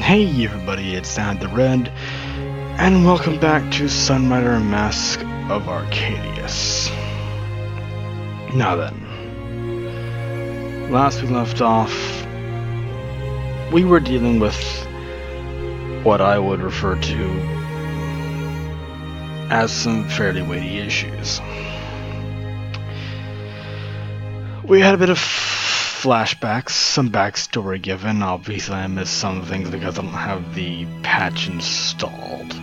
Hey everybody, it's Sad the Red, and welcome back to Sunrider Mask of Arcadius. Now then, last we left off, we were dealing with what I would refer to as some fairly weighty issues. We had a bit of flashbacks, some backstory given. Obviously I missed some things because I don't have the patch installed.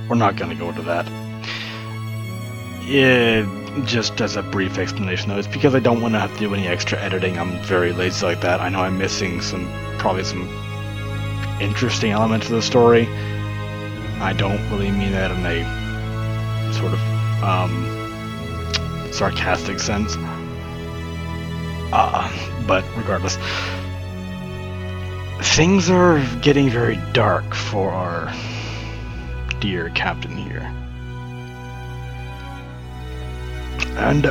We're not going to go into that. Just as a brief explanation though, it's because I don't want to have to do any extra editing. I'm very lazy like that. I know I'm missing probably some interesting elements of the story. I don't really mean that in a sort of sarcastic sense. But regardless, things are getting very dark for our dear captain here. And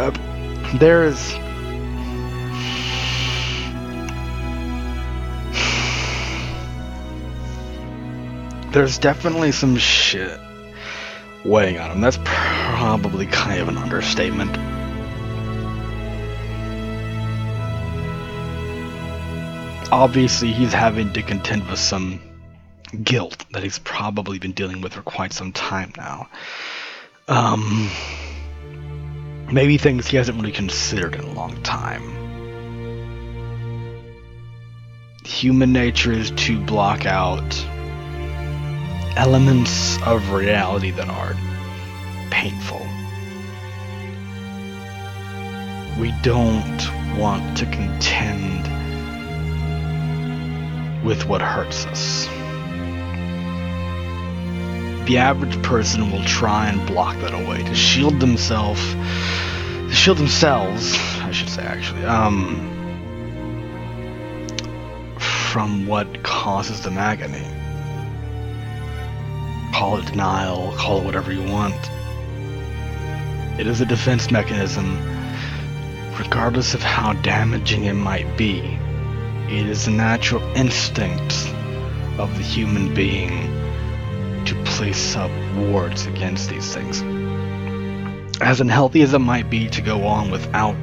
there's definitely some shit weighing on him. That's probably kind of an understatement. Obviously, he's having to contend with some guilt that he's probably been dealing with for quite some time now. Maybe things he hasn't really considered in a long time. Human nature is to block out elements of reality that are painful. We don't want to contend with what hurts us. The average person will try and block that away to shield themselves, I should say actually, from what causes them agony. Call it denial, call it whatever you want. It is a defense mechanism, regardless of how damaging it might be. It is a natural instinct of the human being to place up wards against these things. As unhealthy as it might be to go on without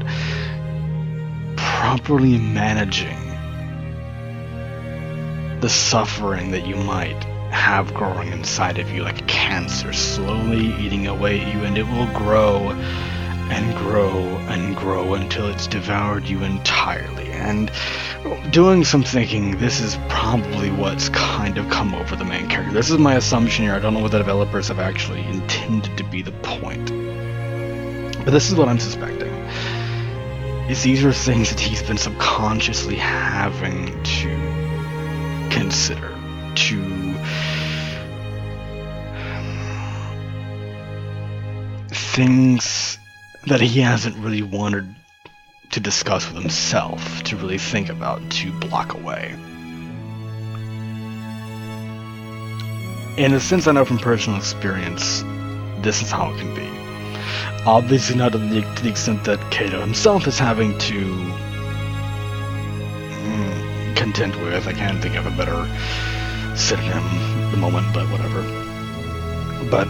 properly managing the suffering that you might have growing inside of you like cancer, slowly eating away at you, and it will grow and grow and grow until it's devoured you entirely. And doing some thinking, this is probably what's kind of come over the main character. This is my assumption here. I don't know what the developers have actually intended to be the point. But this is what I'm suspecting. Is these are things that he's been subconsciously having to consider, to things that he hasn't really wanted to discuss with himself, to really think about, to block away. In a sense, I know from personal experience, this is how it can be. Obviously not to the extent that Cato himself is having to contend with. I can't think of a better synonym at the moment, but whatever. But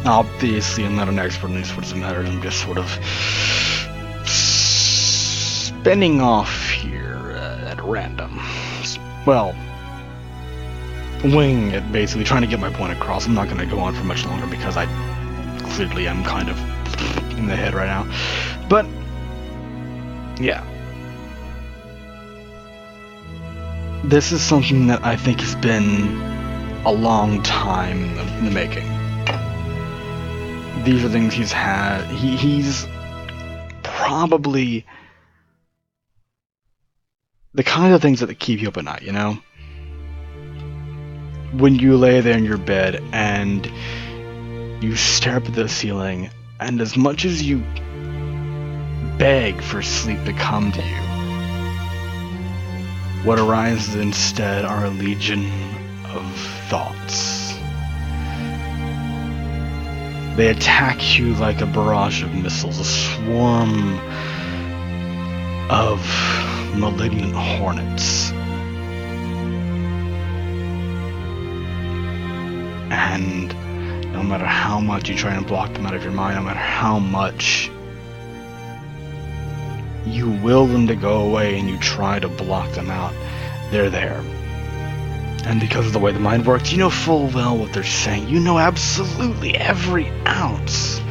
obviously, I'm not an expert in these sorts of matters. I'm just sort of spinning off here at random. Well, winging it, basically, trying to get my point across. I'm not going to go on for much longer because I clearly am kind of in the head right now. But, yeah. This is something that I think has been a long time in the making. These are things he's had. He's probably the kind of things that keep you up at night, you know? When you lay there in your bed and you stare up at the ceiling, and as much as you beg for sleep to come to you, what arises instead are a legion of thoughts. They attack you like a barrage of missiles, a swarm of malignant hornets. And no matter how much you try and block them out of your mind, no matter how much you will them to go away and you try to block them out, they're there. And because of the way the mind works, you know full well what they're saying. You know absolutely every ounce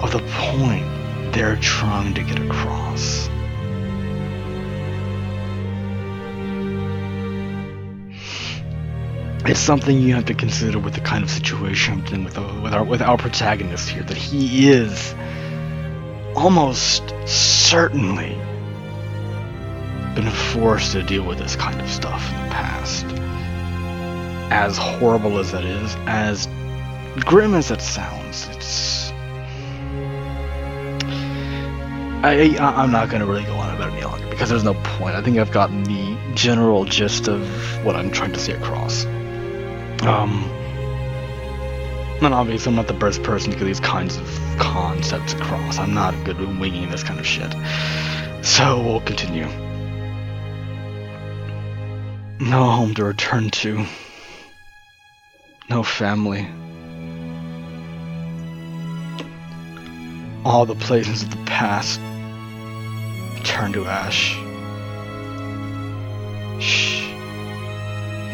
of the point they're trying to get across. It's something you have to consider with the kind of situation I'm dealing with our protagonist here, that he is almost certainly been forced to deal with this kind of stuff in the past. As horrible as that is, as grim as it sounds, I'm not going to really go on about it any longer, because there's no point. I think I've gotten the general gist of what I'm trying to see across. And obviously I'm not the best person to get these kinds of concepts across. I'm not good at winging this kind of shit. So we'll continue. No home to return to. No family. All the places of the past turn to ash. Shh.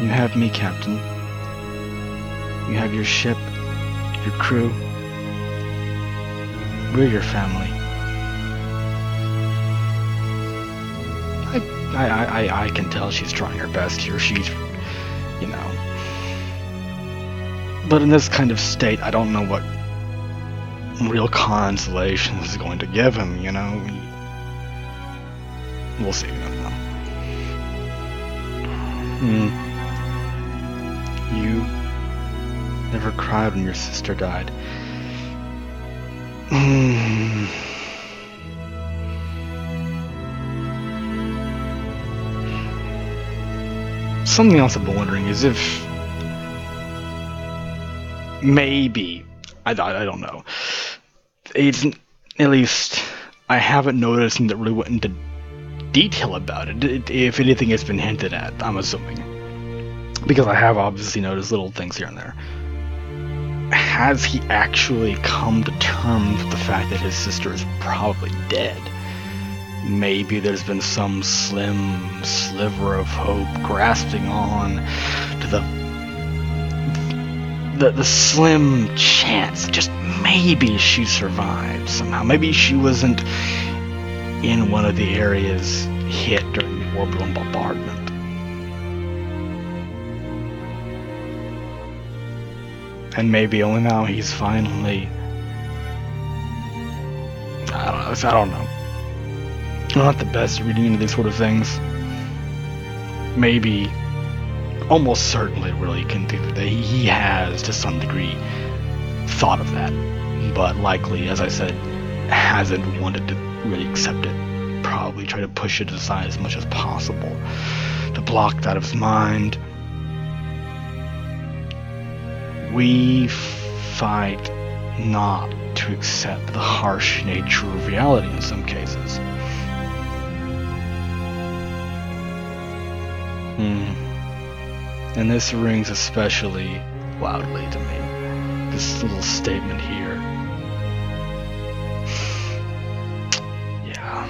You have me, Captain. You have your ship, your crew. We're your family. I can tell she's trying her best here. She's, you know. But in this kind of state, I don't know what real consolation is going to give him, you know. We'll see. I don't know. You never cried when your sister died. Something else I've been wondering is if maybe I don't know. It's at least I haven't noticed that really went into detail about it. If anything has been hinted at, I'm assuming, because I have obviously noticed little things here and there. Has he actually come to terms with the fact that his sister is probably dead? Maybe there's been some slim sliver of hope grasping on to the slim chance, just maybe she survived somehow. Maybe she wasn't in one of the areas hit during the orbital bombardment. And maybe only now he's finally... I don't know. I'm not the best at reading into these sort of things. Maybe, almost certainly, really can think that he has, to some degree, thought of that. But likely, as I said, hasn't wanted to really accept it. Probably try to push it aside as much as possible to block that out of his mind. We fight not to accept the harsh nature of reality in some cases. And this rings especially loudly to me. This little statement here. Yeah.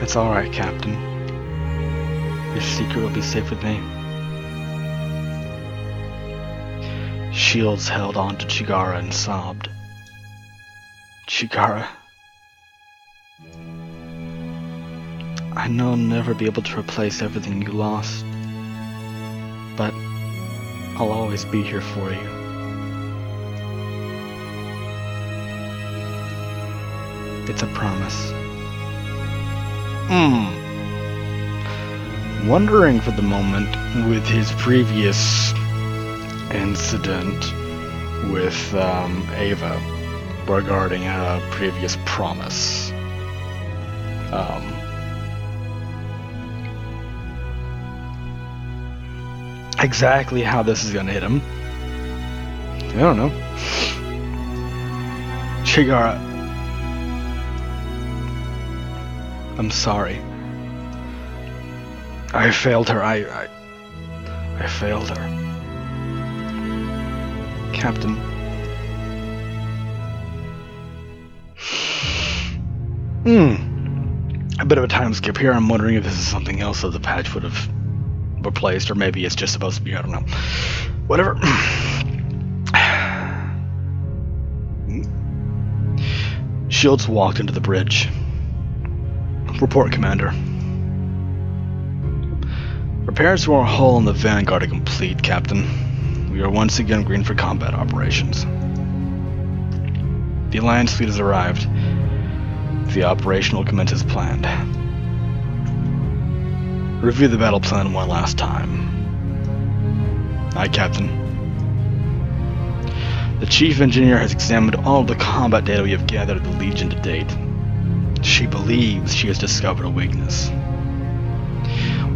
It's alright, Captain. Your secret will be safe with me. Shields held on to Chigara and sobbed. Chigara. I know I'll never be able to replace everything you lost, but I'll always be here for you. It's a promise. Wondering for the moment with his previous incident with Ava regarding a previous promise. Exactly how this is gonna hit him, I don't know. Chigara, I'm sorry. I failed her. I failed her. Captain. A bit of a time skip here. I'm wondering if this is something else that the patch would have replaced, or maybe it's just supposed to be, I don't know. Whatever. Shields walked into the bridge. Report, Commander. Repairs to our hull in the Vanguard are complete, Captain. We are once again green for combat operations. The Alliance fleet has arrived. The operation will commence as planned. Review the battle plan one last time. Aye, Captain. The Chief Engineer has examined all of the combat data we have gathered of the Legion to date. She believes she has discovered a weakness.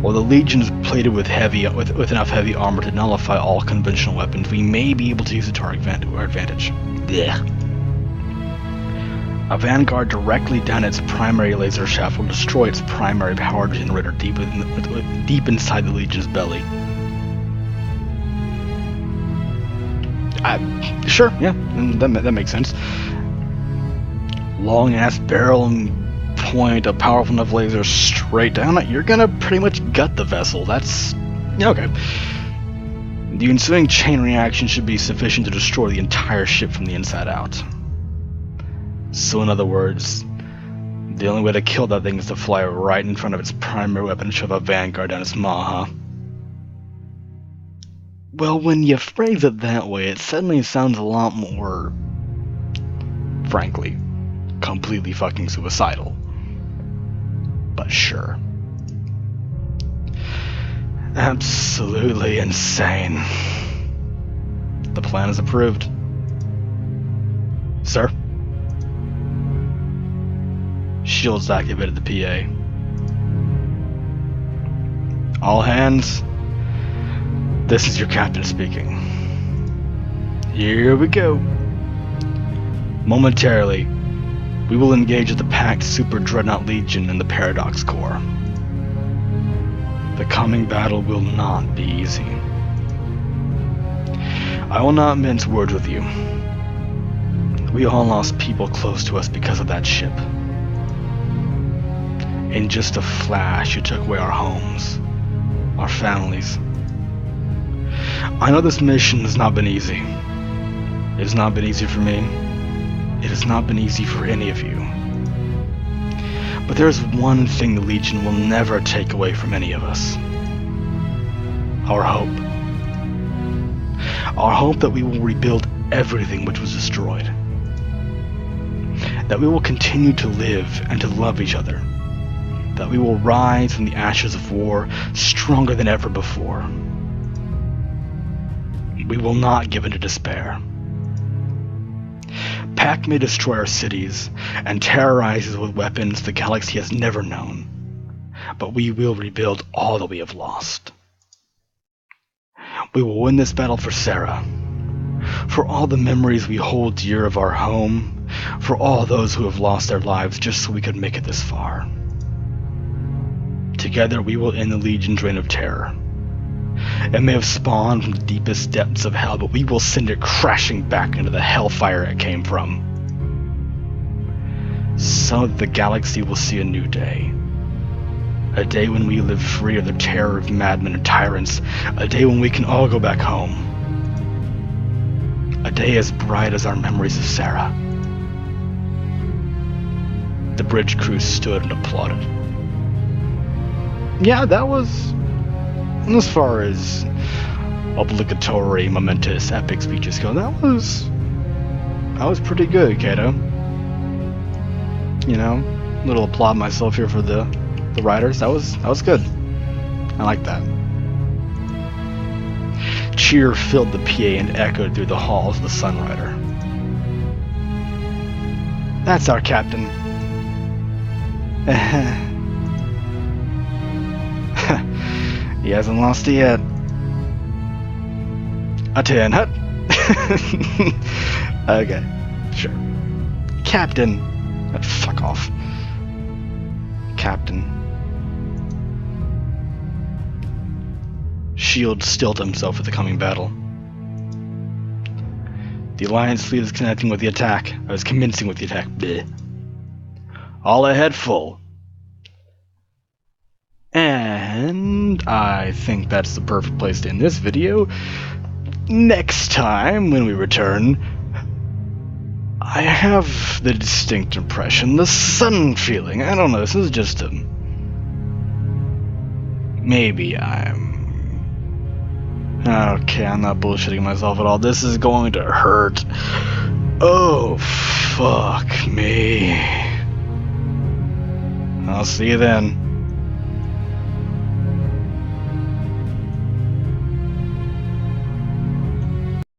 While the Legion is plated with enough heavy armor to nullify all conventional weapons, we may be able to use it to our advantage. Blech. A Vanguard directly down its primary laser shaft will destroy its primary power generator deep inside the Legion's belly. Sure, yeah, that makes sense. Long-ass barrel and point a powerful enough laser straight down it, you're gonna pretty much gut the vessel. That's... yeah, okay. The ensuing chain reaction should be sufficient to destroy the entire ship from the inside out. So in other words, the only way to kill that thing is to fly right in front of its primary weapon and shove a Vanguard down its maw, huh? Well, when you phrase it that way, it suddenly sounds a lot more, frankly, completely fucking suicidal. But sure. Absolutely insane. The plan is approved. Sir? Shields activated the PA. All hands. This is your captain speaking. Here we go. Momentarily, we will engage the packed Super Dreadnought Legion in the Paradox Core. The coming battle will not be easy. I will not mince words with you. We all lost people close to us because of that ship. In just a flash, it took away our homes, our families. I know this mission has not been easy. It has not been easy for me. It has not been easy for any of you. But there is one thing the Legion will never take away from any of us. Our hope. Our hope that we will rebuild everything which was destroyed. That we will continue to live and to love each other. That we will rise from the ashes of war stronger than ever before. We will not give in to despair. Pac may destroy our cities and terrorize us with weapons the galaxy has never known, but we will rebuild all that we have lost. We will win this battle for Sarah, for all the memories we hold dear of our home, for all those who have lost their lives just so we could make it this far. Together we will end the Legion's reign of terror. It may have spawned from the deepest depths of hell, but we will send it crashing back into the hellfire it came from. So that the galaxy will see a new day. A day when we live free of the terror of madmen and tyrants. A day when we can all go back home. A day as bright as our memories of Sarah. The bridge crew stood and applauded. Yeah, that was... as far as obligatory, momentous, epic speeches go, that was pretty good, Kato. You know, little applaud myself here for the writers. That was good. I like that. Cheer filled the PA and echoed through the halls of the Sunrider. That's our captain. He hasn't lost it yet. A 10 hut. Okay, sure. Captain! Fuck off. Captain. Shield stilled himself for the coming battle. The Alliance fleet is connecting with the attack. I was commencing with the attack. Bleh. All ahead full. And I think that's the perfect place to end this video. Next time, when we return, I have the distinct impression, the sun feeling. I don't know, this is just a... Maybe I'm... Okay, I'm not bullshitting myself at all. This is going to hurt. Oh, fuck me. I'll see you then.